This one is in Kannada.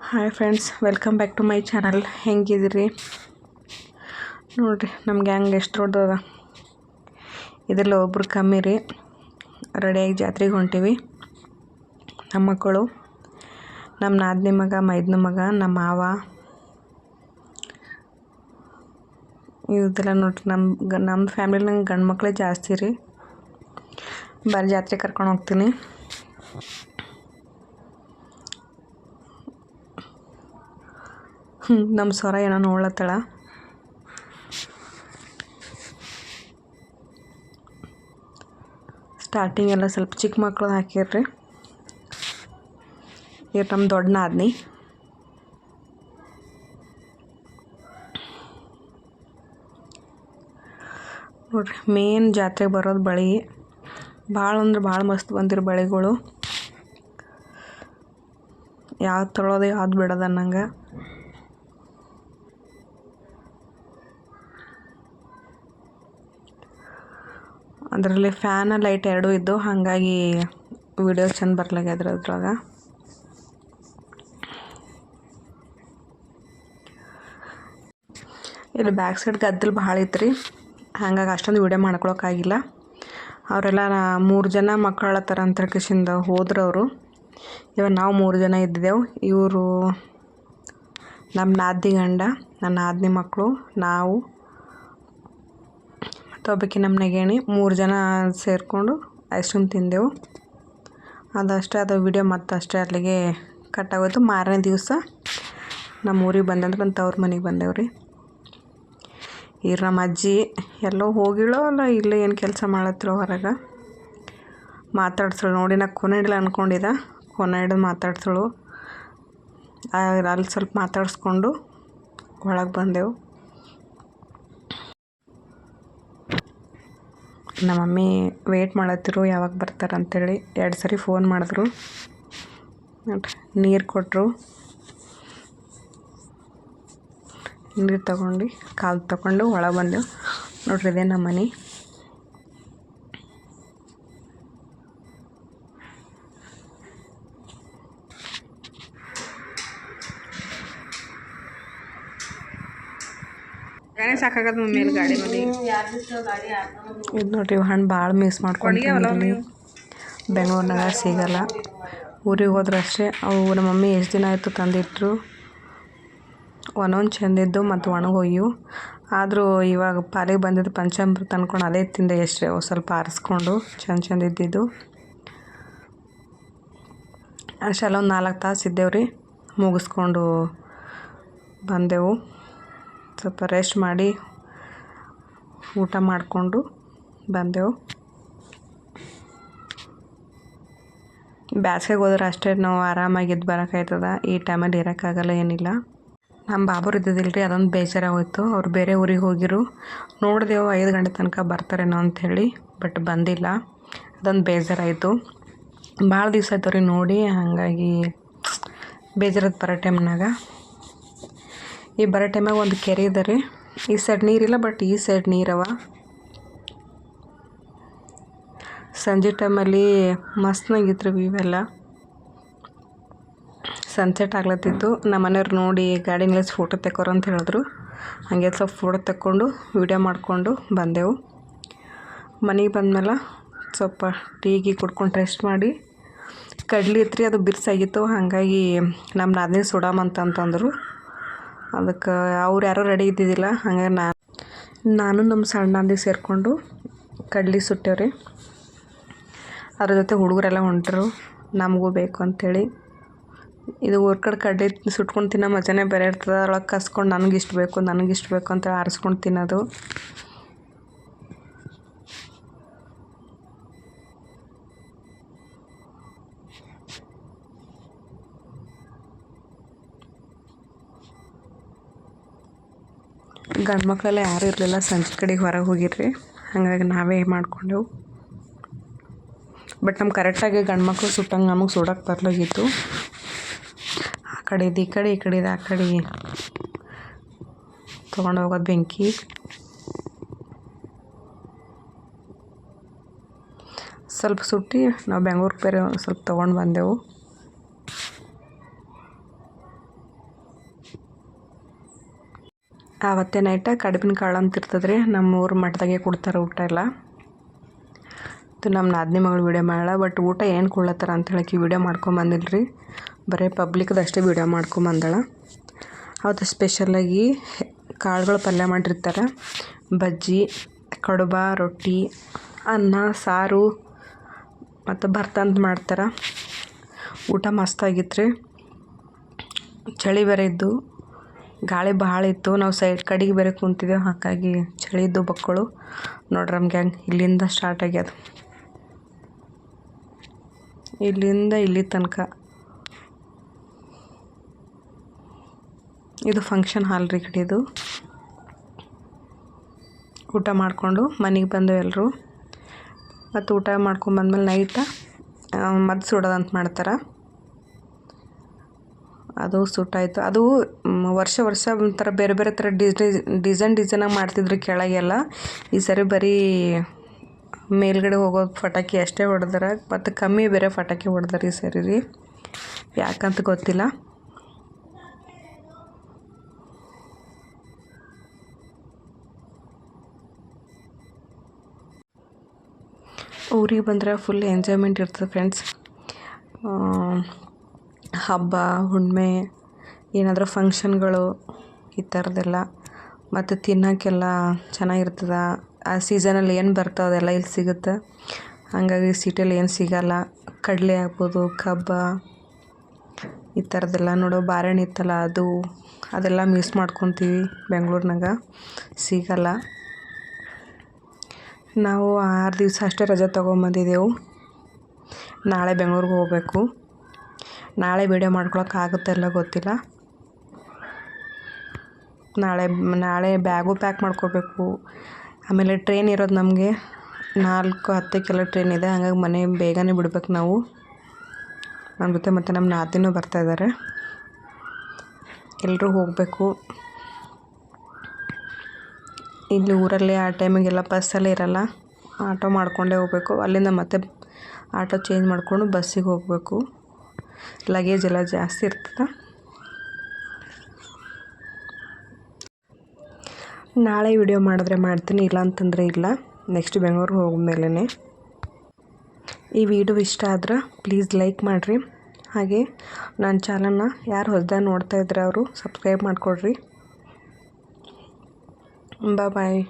Hi friends, welcome back to my channel. ಹೆಂಗಿದಿರಿ ನೋಡಿರಿ. ನಮ್ಮ ಗ್ಯಾಂಗ್ ಎಷ್ಟು ದೊಡ್ಡದ. ಇದರಲ್ಲಿ ಒಬ್ರು ಕಮ್ಮಿ ರೀ. ರೆಡಿಯಾಗಿ ಜಾತ್ರೆಗೆ ಹೊಂಟೀವಿ. ನಮ್ಮ ಮಕ್ಕಳು, ನಮ್ಮ ನಾದಿನಿ ಮಗ, ಮೈದ್ನ ಮಗ, ನಮ್ಮ ಮಾವ, ಇದೆಲ್ಲ ನೋಡಿರಿ. ನಮ್ಮ ಫ್ಯಾಮಿಲಿ ನಂಗೆ ಗಂಡು ಮಕ್ಕಳೇ ಜಾಸ್ತಿ ರೀ. ಬರೀ ಜಾತ್ರೆ ಕರ್ಕೊಂಡು ಹೋಗ್ತೀನಿ. ನಮ್ಮ ಸ್ವರ ಏನೋ ನೋಡ್ಲತ್ತಳ. ಸ್ಟಾರ್ಟಿಂಗ್ ಎಲ್ಲ ಸ್ವಲ್ಪ ಚಿಕ್ಕ ಮಕ್ಕಳು ಹಾಕಿರ್ರಿ. ಇವ್ರು ನಮ್ಮ ದೊಡ್ಡ ನಾದ್ನಿ. ನೋಡ್ರಿ, ಮೇನ್ ಜಾತ್ರೆಗೆ ಬರೋದು ಬಳೆ. ಭಾಳ ಅಂದ್ರೆ ಭಾಳ ಮಸ್ತ್ ಬಂದಿರೋ ಬಳೆಗಳು. ಯಾವ್ದು ತೊಗೊಳೋದು ಯಾವ್ದು ಬಿಡೋದು ಅನ್ನಂಗೆ. ಅದರಲ್ಲಿ ಫ್ಯಾನ್ ಲೈಟ್ ಎರಡೂ ಇದ್ದು, ಹಾಗಾಗಿ ವಿಡಿಯೋ ಚೆಂದ ಬರ್ಲಾಗ್ಯದ್ರ ಅದ್ರೊಳಗೆ. ಇಲ್ಲಿ ಬ್ಯಾಕ್ ಸೈಡ್ ಗದ್ದಲು ಭಾಳ ಐತ್ರಿ, ಹಾಗಾಗಿ ಅಷ್ಟೊಂದು ವಿಡಿಯೋ ಮಾಡ್ಕೊಳಕ್ಕಾಗಿಲ್ಲ. ಅವರೆಲ್ಲ 3 ಜನ ಮಕ್ಕಳತ್ತಾರ ಅಂತ ಕಿಶಿಂದ ಹೋದ್ರು ಅವರು. ಇವಾಗ ನಾವು 3 ಜನ ಇದ್ದಿದ್ದೆವು. ಇವರು ನಮ್ಮ ನಾದಿ ಗಂಡ, ನನ್ನ ನಾದಿನಿ ಮಕ್ಕಳು, ನಾವು ಮತ್ತು ಒಬ್ಬಾಕಿ ನಮ್ಮ ನೆಗೇಣಿ 3 ಜನ ಸೇರಿಕೊಂಡು ಐಸ್ ಕ್ರೀಮ್ ತಿಂದೆವು. ಅದಷ್ಟೇ, ಅದು ವಿಡಿಯೋ ಮತ್ತಷ್ಟೇ ಅಲ್ಲಿಗೆ ಕಟ್ಟಾಗೋಯ್ತು. ಮಾರನೇ ದಿವಸ ನಮ್ಮ ಊರಿಗೆ ಬಂದಂದ್ರೆ ಅಂತ ಅವ್ರ ಮನೆಗೆ ಬಂದೇವ್ರಿ. ನಮ್ಮ ಅಜ್ಜಿ ಎಲ್ಲೋ ಹೋಗಿಳೋ ಅಲ್ಲ ಇಲ್ಲೇ ಏನು ಕೆಲಸ ಮಾಡತ್ತಿರೋ ಹೊರಗೆ. ಮಾತಾಡ್ಸಳು ನೋಡಿ. ನಾ ಕೊನೆ ಹಿಡಿಲ್ಲ ಅಂದ್ಕೊಂಡಿದ್ದೆ. ಕೊನೆ ಹಿಡಿದು ಮಾತಾಡ್ಸಳು. ಅಲ್ಲಿ ಸ್ವಲ್ಪ ಮಾತಾಡಿಸ್ಕೊಂಡು ಒಳಗೆ ಬಂದೆವು. ನಮ್ಮ ಮಮ್ಮಿ ವೆಯ್ಟ್ ಮಾಡತ್ತಿರು ಯಾವಾಗ ಬರ್ತಾರೆ ಅಂಥೇಳಿ 2 ಸರಿ ಫೋನ್ ಮಾಡಿದ್ರು. ನೀರು ಕೊಟ್ಟರು. ನೀರು ತಗೊಂಡು ಕಾಲು ತಗೊಂಡು ಒಳಗೆ ಬಂದೆವು. ನೋಡ್ರಿ, ಇದೇ ನಮ್ಮ ಮನೆ. ಸಾಕಾಗದ ಮೇಲೆ ಗಾಡಿ ಮೇಲೆ ಇದು ನೋಡ್ರಿ. ಹಣ್ಣು ಭಾಳ ಮಿಸ್ ಮಾಡ್ಕೊಂಡು ಬೆಂಗಳೂರಿನಾಗ ಸಿಗಲ್ಲ. ಊರಿಗೆ ಹೋದ್ರೆ ಅಷ್ಟೇ. ಅವು ನಮ್ಮ ಮಮ್ಮಿ ಎಷ್ಟು ದಿನ ಆಯಿತು ತಂದಿಟ್ಟರು. ಒಂದೊಂದು ಚೆಂದಿದ್ದು ಮತ್ತು ಒಣಗೋಯ್ಯು. ಆದರೂ ಇವಾಗ ಪಾಲಿಗೆ ಬಂದಿದ್ದು ಪಂಚಾಮೃತ ಅಂದ್ಕೊಂಡು ಅದೇ ತಿಂದೆ. ಎಷ್ಟು ಸ್ವಲ್ಪ ಆರಿಸ್ಕೊಂಡು ಚೆಂದ ಇದ್ದಿದ್ದು ಅಷ್ಟೆಲ್ಲ. ಒಂದು 4 ತಾಸು ಇದ್ದೇವ್ರಿ. ಮುಗಿಸ್ಕೊಂಡು ಬಂದೆವು. ಸ್ವಲ್ಪ ರೆಸ್ಟ್ ಮಾಡಿ ಊಟ ಮಾಡಿಕೊಂಡು ಬಂದೆವು. ಬ್ಯಾಸ್ಗೆಗೆ ಹೋದ್ರೆ ಅಷ್ಟೇ ನಾವು ಆರಾಮಾಗಿದ್ದು ಬರೋಕ್ಕಾಯ್ತದ. ಈ ಟೈಮಲ್ಲಿ ಇರೋಕ್ಕಾಗಲ್ಲ, ಏನಿಲ್ಲ. ನಮ್ಮ ಬಾಬರು ಇದ್ದಿದ್ದಿಲ್ಲ ರೀ, ಅದೊಂದು ಬೇಜಾರಾಗೋಯ್ತು. ಅವ್ರು ಬೇರೆ ಊರಿಗೆ ಹೋಗಿರು. ನೋಡಿದೆವು 5 ಗಂಟೆ ತನಕ ಬರ್ತಾರೇನೋ ಅಂಥೇಳಿ, ಬಟ್ ಬಂದಿಲ್ಲ. ಅದೊಂದು ಬೇಜಾರಾಯಿತು. ಭಾಳ ದಿವಸ ಆಯ್ತು ರೀ ನೋಡಿ, ಹಾಗಾಗಿ ಬೇಜಾರದು ಬರೋ ಟೈಮ್ನಾಗ. ಈ ಬರೋ ಟೈಮಾಗ ಒಂದು ಕೆರೆ ಇದೆ ರೀ. ಈ ಸೈಡ್ ನೀರಿಲ್ಲ, ಬಟ್ ಈ ಸೈಡ್ ನೀರವ. ಸಂಜೆ ಟೈಮಲ್ಲಿ ಮಸ್ತ್ನಾಗಿತ್ತು ರೀ ಇವೆಲ್ಲ. ಸನ್ಸೆಟ್ ಆಗ್ಲತ್ತಿತ್ತು. ನಮ್ಮ ಮನೆಯವ್ರು ನೋಡಿ ಗಾಡಿ ನಿಲ್ಲಿಸಿ ಫೋಟೋ ತೆಕ್ಕೋರು ಅಂತ ಹೇಳಿದ್ರು. ಹಾಗೆ ಸ್ವಲ್ಪ ಫೋಟೋ ತೆಕ್ಕೊಂಡು ವಿಡಿಯೋ ಮಾಡಿಕೊಂಡು ಬಂದೆವು. ಮನೆಗೆ ಬಂದಮೇಲೆ ಸ್ವಲ್ಪ ಟೀಗಿ ಕುಡ್ಕೊಂಡು ರೆಸ್ಟ್ ಮಾಡಿ, ಕಡ್ಲಿ ಇತ್ತು ರೀ, ಅದು ಬಿರ್ಸಾಗಿತ್ತು. ಹಾಗಾಗಿ ನಮ್ಮ ನಾದಿನಿ ಸುಡಾಮಂತಂತಂದರು. ಅದಕ್ಕೆ ಅವ್ರು ಯಾರೂ ರೆಡಿ ಇದ್ದಿದ್ದಿಲ್ಲ. ಹಾಗಾಗಿ ನಾನು ನಮ್ಮ ಸಣ್ಣ ನಾದಿ ಸೇರಿಕೊಂಡು ಕಡ್ಲಿ ಸುಟ್ಟೇವ್ರಿ. ಅದ್ರ ಜೊತೆ ಹುಡುಗರೆಲ್ಲ ಹೊಂಟರು, ನಮಗೂ ಬೇಕು ಅಂಥೇಳಿ. ಇದು ಊರ ಕಡೆ ಕಡ್ಲಿ ಸುಟ್ಕೊಂಡು ತಿನ್ನೋ ಮಜಾನೇ ಬೇರೆ ಇರ್ತದೆ. ಅದರೊಳಗೆ ಕಸ್ಕೊಂಡು ನನಗಿಷ್ಟು ಬೇಕು ಅಂತ ಆರಿಸ್ಕೊಂಡು ತಿನ್ನೋದು. ಗಂಡು ಮಕ್ಕಳೆಲ್ಲ ಯಾರೂ ಇರಲಿಲ್ಲ. ಸಂಜೆ ಕಡೆಗೆ ಹೊರಗೆ ಹೋಗಿರ್ರಿ, ಹಾಗಾಗಿ ನಾವೇ ಮಾಡ್ಕೊಂಡೆವು. ಬಟ್ ನಮ್ಗೆ ಕರೆಕ್ಟಾಗಿ ಗಂಡು ಮಕ್ಕಳು ಸುಟ್ಟಂಗೆ ನಮಗೆ ಸುಡೋಕೆ ಬರ್ಲಾಗಿತ್ತು. ಆ ಕಡೆದು ಈ ಕಡೆ, ಈ ಕಡೆದು ಆ ಕಡೆ ತೊಗೊಂಡು ಹೋಗೋದು ಬೆಂಕಿ. ಸ್ವಲ್ಪ ಸುಟ್ಟು ನಾವು ಬೆಂಗ್ಳೂರಿಗೆ ಬೇರೆ ಸ್ವಲ್ಪ ತೊಗೊಂಡು ಬಂದೆವು. ಆವತ್ತೇ ನೈಟ ಕಡುಬಿನ ಕಾಳು ಅಂತ ಇರ್ತದೆ ರೀ. ನಮ್ಮ ಊರು ಮಠದಾಗೆ ಕೊಡ್ತಾರೆ ಊಟ ಎಲ್ಲ. ಇದು ನಮ್ಮ ನಾದಿನಿ ಮಗಳು ವೀಡಿಯೋ ಮಾಡಲ್ಲ, ಬಟ್ ಊಟ ಏನು ಕೊಡ್ಲತ್ತಾರ ಅಂತ ಹೇಳಕ್ಕೆ ವೀಡಿಯೋ ಮಾಡ್ಕೊಂಬಂದಿಲ್ಲ ರೀ. ಬರೀ ಪಬ್ಲಿಕ್ದು ಅಷ್ಟೇ ವೀಡಿಯೋ ಮಾಡ್ಕೊಂಬಂದಳ. ಅವತ್ತು ಸ್ಪೆಷಲಾಗಿ ಕಾಳುಗಳು ಪಲ್ಯ ಮಾಡಿರ್ತಾರೆ, ಬಜ್ಜಿ, ಕಡುಬ, ರೊಟ್ಟಿ, ಅನ್ನ, ಸಾರು ಮತ್ತು ಭರ್ತಂತ ಮಾಡ್ತಾರೆ. ಊಟ ಮಸ್ತಾಗಿತ್ತು ರೀ. ಚಳಿ ಬೇರೆ ಇದ್ದು, ಗಾಳಿ ಭಾಳ ಇತ್ತು. ನಾವು ಸೈಡ್ ಕಡೆಗೆ ಬೇರೆ ಕುಂತಿದ್ದೆವು, ಹಾಗಾಗಿ ಚಳಿ ಇದ್ದು ಬಕ್ಕಳು ನೋಡ್ರಿ. ನಮ್ಗೆ ಇಲ್ಲಿಂದ ಸ್ಟಾರ್ಟ್ ಆಗ್ಯದ, ಇಲ್ಲಿಂದ ಇಲ್ಲಿ ತನಕ. ಇದು ಫಂಕ್ಷನ್ ಹಾಲ್ ರೀ ಕಡೆದು. ಊಟ ಮಾಡಿಕೊಂಡು ಮನೆಗೆ ಬಂದು ಎಲ್ಲರೂ. ಮತ್ತು ಊಟ ಮಾಡ್ಕೊಂಬಂದ್ಮೇಲೆ ನೈಟ ಮದ್ದು ಸುಡೋದಂತ ಮಾಡ್ತಾರೆ. ಅದು ಸುಟ್ಟಾಯಿತು. ಅದು ವರ್ಷ ಒಂಥರ ಬೇರೆ ಬೇರೆ ಥರ ಡಿಸೈನಾಗಿ ಮಾಡ್ತಿದ್ರು ಕೆಳಗೆಲ್ಲ. ಈ ಸರಿ ಬರೀ ಮೇಲ್ಗಡೆ ಹೋಗೋದು ಪಟಾಕಿ ಅಷ್ಟೇ ಹೊಡೆದಾರ, ಮತ್ತು ಕಮ್ಮಿ ಬೇರೆ ಪಟಾಕಿ ಹೊಡೆದಾರ ಈ ಸರಿ ರೀ. ಯಾಕಂತ ಗೊತ್ತಿಲ್ಲ. ಊರಿಗೆ ಬಂದರೆ ಫುಲ್ ಎಂಜಾಯ್ಮೆಂಟ್ ಇರ್ತದೆ ಫ್ರೆಂಡ್ಸ್. ಹಬ್ಬ ಹುಣ್ಣಿಮೆ ಏನಾದರೂ ಫಂಕ್ಷನ್ಗಳು ಈ ಥರದ್ದೆಲ್ಲ, ಮತ್ತು ತಿನ್ನೋಕ್ಕೆಲ್ಲ ಚೆನ್ನಾಗಿರ್ತದೆ. ಆ ಸೀಸನಲ್ಲಿ ಏನು ಬರ್ತಾವೆ ಅದೆಲ್ಲ ಇಲ್ಲಿ ಸಿಗುತ್ತೆ. ಹಾಗಾಗಿ ಸಿಟಿಯಲ್ಲಿ ಏನು ಸಿಗಲ್ಲ. ಕಡಲೆ ಆಗ್ಬೋದು, ಕಬ್ಬ, ಈ ಥರದ್ದೆಲ್ಲ ನೋಡೋ ಬಾಳೆಹಣ್ಣು ಇತ್ತಲ್ಲ ಅದೆಲ್ಲ ಮಿಸ್ ಮಾಡ್ಕೊತೀವಿ. ಬೆಂಗಳೂರಿನಾಗ ಸಿಗಲ್ಲ. ನಾವು 6 ದಿವಸ ಅಷ್ಟೇ ರಜೆ ತೊಗೊಂಬಂದಿದ್ದೆವು. ನಾಳೆ ಬೆಂಗಳೂರಿಗೆ ಹೋಗಬೇಕು. ನಾಳೆ ವೀಡಿಯೋ ಮಾಡ್ಕೊಳಕ್ಕಾಗುತ್ತೆ ಇಲ್ಲ ಗೊತ್ತಿಲ್ಲ. ನಾಳೆ ಬ್ಯಾಗು ಪ್ಯಾಕ್ ಮಾಡ್ಕೋಬೇಕು. ಆಮೇಲೆ ಟ್ರೈನ್ ಇರೋದು ನಮಗೆ 4:10ಕ್ಕೆಲ್ಲ ಟ್ರೈನ್ ಇದೆ. ಹಾಗಾಗಿ ಮನೆ ಬೇಗನೆ ಬಿಡ್ಬೇಕು ನಾವು. ನಮ್ಮ ಜೊತೆ ಮತ್ತು ನಮ್ಮ ನಾದಿನೂ ಬರ್ತಾಯಿದ್ದಾರೆ. ಎಲ್ಲರೂ ಹೋಗಬೇಕು. ಇಲ್ಲಿ ಊರಲ್ಲಿ ಆ ಟೈಮಿಗೆಲ್ಲ ಬಸ್ಸಲ್ಲೇ ಇರಲ್ಲ, ಆಟೋ ಮಾಡ್ಕೊಂಡೇ ಹೋಗಬೇಕು. ಅಲ್ಲಿಂದ ಮತ್ತೆ ಆಟೋ ಚೇಂಜ್ ಮಾಡಿಕೊಂಡು ಬಸ್ಸಿಗೆ ಹೋಗಬೇಕು. ಲಗೇಜ್ ಎಲ್ಲ ಜಾಸ್ತಿ ಇರ್ತದೆ. ನಾಳೆ ವಿಡಿಯೋ ಮಾಡಿದ್ರೆ ಮಾಡ್ತೀನಿ, ಇಲ್ಲ ಅಂತಂದರೆ ಇಲ್ಲ. ನೆಕ್ಸ್ಟ್ ಬೆಂಗಳೂರಿಗೆ ಹೋಗ್ಮೇಲೆ. ಈ ವಿಡಿಯೋ ಇಷ್ಟ ಆದ್ರೆ ಪ್ಲೀಸ್ ಲೈಕ್ ಮಾಡಿರಿ. ಹಾಗೆ ನನ್ನ ಚಾನಲ್ನ ಯಾರು ಹೊಸದಾಗಿ ನೋಡ್ತಾ ಇದ್ರೆ ಅವರು ಸಬ್ಸ್ಕ್ರೈಬ್ ಮಾಡಿಕೊಡ್ರಿ. ಬಾಯ್.